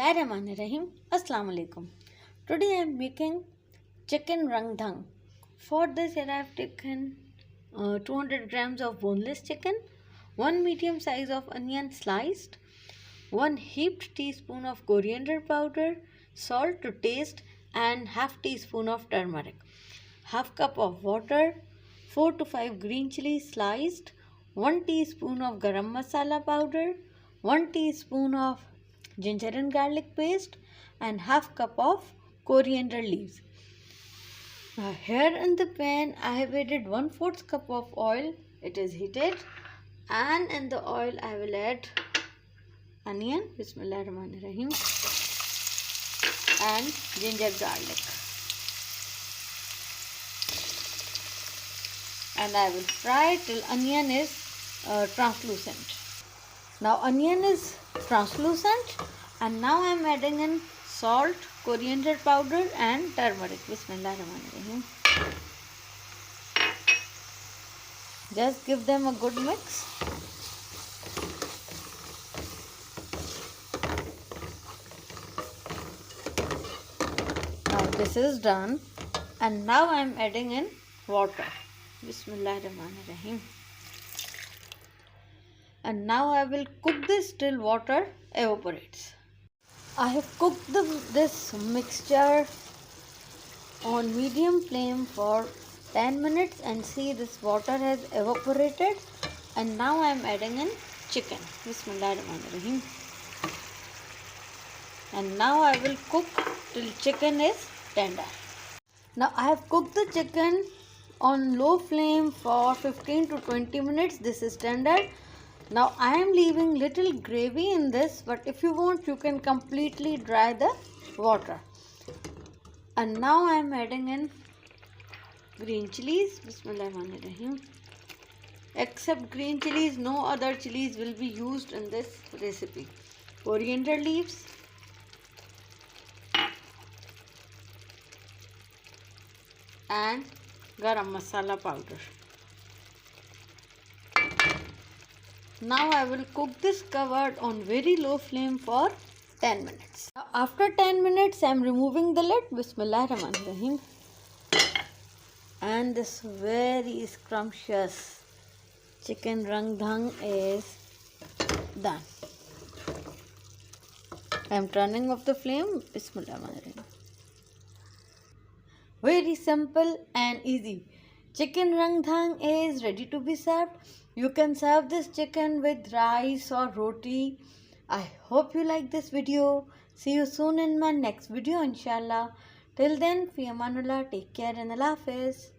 Bismillahirrahmanirrahim. Assalamu alaikum. Today I am making chicken rangdhang. For this I have taken 200 grams of boneless chicken, 1 medium size of onion sliced, 1 heaped teaspoon of coriander powder, salt to taste and half teaspoon of turmeric, half cup of water, 4 to 5 green chilies sliced, 1 teaspoon of garam masala powder, 1 teaspoon of ginger and garlic paste and half cup of coriander leaves. Now here in the pan I have added 1/4 cup of oil. It is heated and in the oil I will add onion, Bismillahirrahmanirrahim, and ginger garlic, and I will fry till onion is translucent. Now onion is translucent and now I am adding in salt, coriander powder and turmeric. Bismillahirrahmanirrahim. Just give them a good mix. Now this is done and now I am adding in water. Bismillahirrahmanirrahim. And now I will cook this till water evaporates. I have cooked this mixture on medium flame for 10 minutes and see this water has evaporated, and now I am adding in chicken. Bismillahirrahmanirrahim. And now I will cook till chicken is tender. Now I have cooked the chicken on low flame for 15 to 20 minutes. This is tender. Now I am leaving little gravy in this, but if you want you can completely dry the water. And now I am adding in green chilies. Bismillahirrahmanirrahim. Except green chilies, no other chilies will be used in this recipe. Coriander leaves, and garam masala powder. Now I will cook this covered on very low flame for 10 minutes. Now after 10 minutes I am removing the lid. Bismillahirrahmanirrahim. And this very scrumptious chicken rangdhang is done. I am turning off the flame. Bismillahirrahmanirrahim. Very simple and easy. Chicken rangdhang is ready to be served. You can serve this chicken with rice or roti. I hope you like this video. See you soon in my next video, inshallah. Till then, fi amanullah, take care and Allah Hafiz.